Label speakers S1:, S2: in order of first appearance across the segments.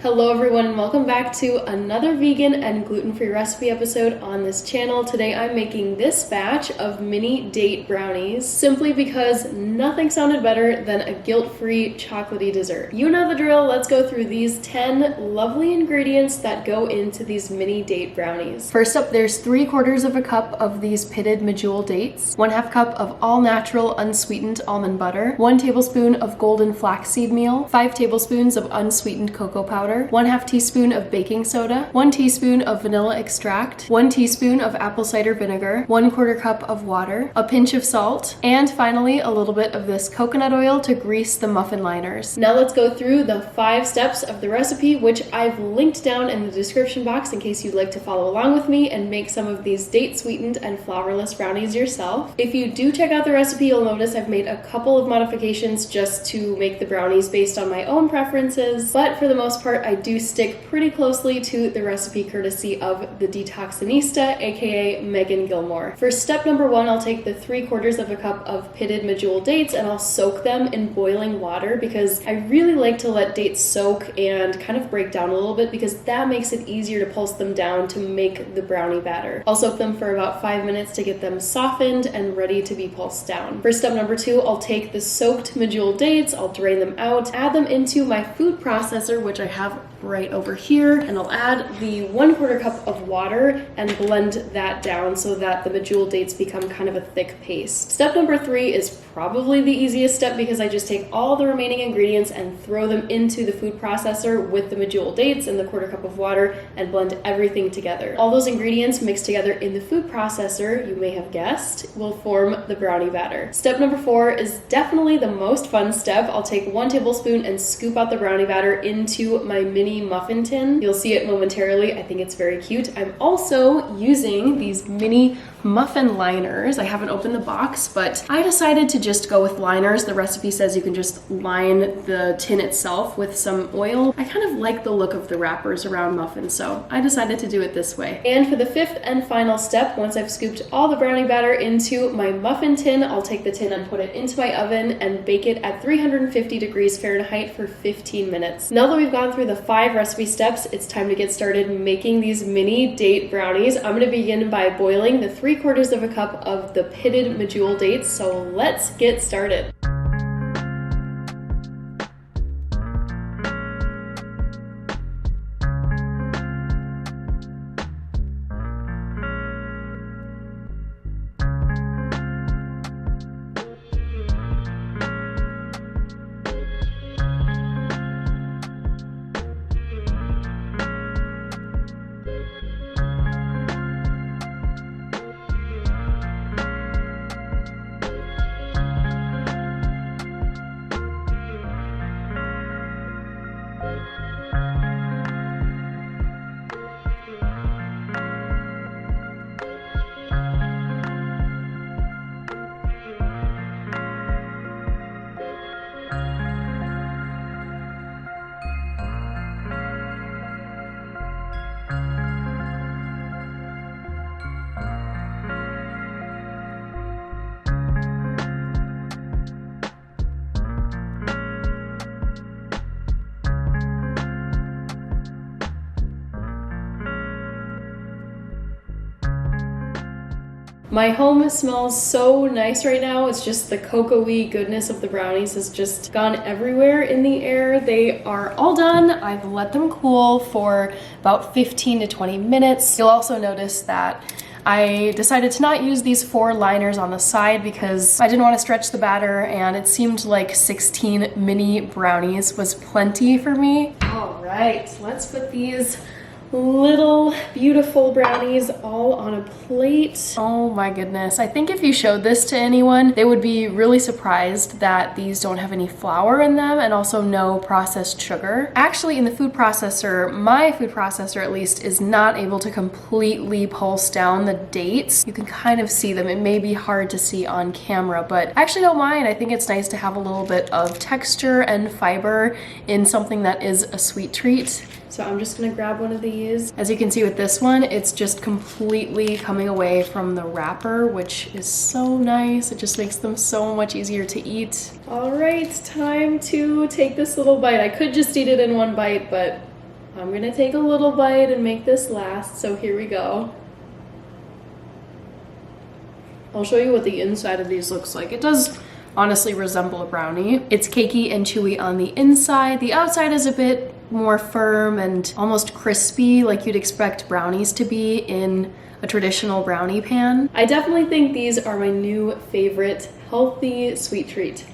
S1: Hello everyone and welcome back to another vegan and gluten-free recipe episode on this channel. Today I'm making this batch of mini date brownies simply because nothing sounded better than a guilt-free chocolatey dessert. You know the drill, let's go through these 10 lovely ingredients that go into these mini date brownies. First up, there's 3/4 of a cup of these pitted medjool dates, 1/2 cup of all-natural unsweetened almond butter, 1 tablespoon of golden flaxseed meal, 5 tablespoons of unsweetened cocoa powder, 1/2 teaspoon of baking soda, 1 teaspoon of vanilla extract, 1 teaspoon of apple cider vinegar, 1/4 cup of water, a pinch of salt, and finally a little bit of this coconut oil to grease the muffin liners. Now let's go through the 5 steps of the recipe, which I've linked down in the description box in case you'd like to follow along with me and make some of these date sweetened and flourless brownies yourself. If you do check out the recipe, you'll notice I've made a couple of modifications just to make the brownies based on my own preferences, but for the most part I do stick pretty closely to the recipe courtesy of the Detoxinista, aka Megan Gilmore. For step number 1, I'll take the 3/4 of a cup of pitted medjool dates and I'll soak them in boiling water because I really like to let dates soak and kind of break down a little bit because that makes it easier to pulse them down to make the brownie batter. I'll soak them for about 5 minutes to get them softened and ready to be pulsed down. For step number 2, I'll take the soaked medjool dates, I'll drain them out, add them into my food processor, which I have right over here, and I'll add the 1/4 cup of water and blend that down so that the medjool dates become kind of a thick paste. Step number 3 is probably the easiest step because I just take all the remaining ingredients and throw them into the food processor with the medjool dates and the 1/4 cup of water and blend everything together. All those ingredients mixed together in the food processor, you may have guessed, will form the brownie batter. Step number 4 is definitely the most fun step. I'll take 1 tablespoon and scoop out the brownie batter into my mini muffin tin. You'll see it momentarily. I think it's very cute. I'm also using these mini muffin liners. I haven't opened the box, but I decided to just go with liners. The recipe says you can just line the tin itself with some oil. I kind of like the look of the wrappers around muffins, so I decided to do it this way. And for the 5th and final step, once I've scooped all the brownie batter into my muffin tin, I'll take the tin and put it into my oven and bake it at 350 degrees Fahrenheit for 15 minutes. Now that we've gone through the 5 recipe steps, it's time to get started making these mini date brownies. I'm going to begin by boiling the 3/4 of a cup of the pitted medjool dates, so let's get started. My home smells so nice right now. It's just the cocoa-y goodness of the brownies has just gone everywhere in the air. They are all done. I've let them cool for about 15 to 20 minutes. You'll also notice that I decided to not use these 4 liners on the side because I didn't want to stretch the batter and it seemed like 16 mini brownies was plenty for me. All right, let's put these little beautiful brownies all on a plate. Oh my goodness. I think if you showed this to anyone, they would be really surprised that these don't have any flour in them and also no processed sugar. Actually, in the food processor, my food processor at least, is not able to completely pulse down the dates. You can kind of see them. It may be hard to see on camera, but I actually don't mind. I think it's nice to have a little bit of texture and fiber in something that is a sweet treat. So I'm just gonna grab one of these. As you can see with this one, it's just completely coming away from the wrapper, which is so nice. It just makes them so much easier to eat. All right, time to take this little bite. I could just eat it in one bite, but I'm gonna take a little bite and make this last, so here we go. I'll show you what the inside of these looks like. It does honestly resemble a brownie. It's cakey and chewy on the inside. The outside is a bit more firm and almost crispy, like you'd expect brownies to be in a traditional brownie pan. I definitely think these are my new favorite healthy sweet treat.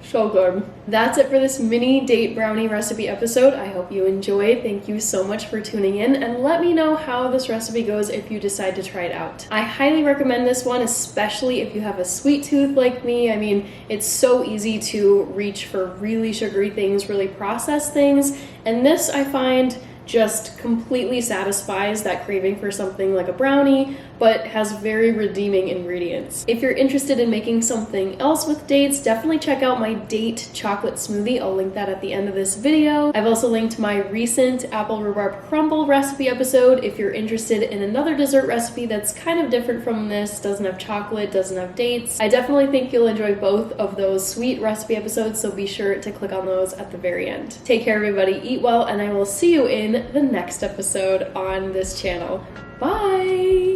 S1: So good. That's it for this mini date brownie recipe episode. I hope you enjoyed. Thank you so much for tuning in, and let me know how this recipe goes if you decide to try it out. I highly recommend this one, especially if you have a sweet tooth like me. I mean, it's so easy to reach for really sugary things, really processed things, and this I find just completely satisfies that craving for something like a brownie, but has very redeeming ingredients. If you're interested in making something else with dates, definitely check out my date chocolate smoothie. I'll link that at the end of this video. I've also linked my recent apple rhubarb crumble recipe episode if you're interested in another dessert recipe that's kind of different from this, doesn't have chocolate, doesn't have dates. I definitely think you'll enjoy both of those sweet recipe episodes, so be sure to click on those at the very end. Take care, everybody, eat well, and I will see you in the next episode on this channel. Bye!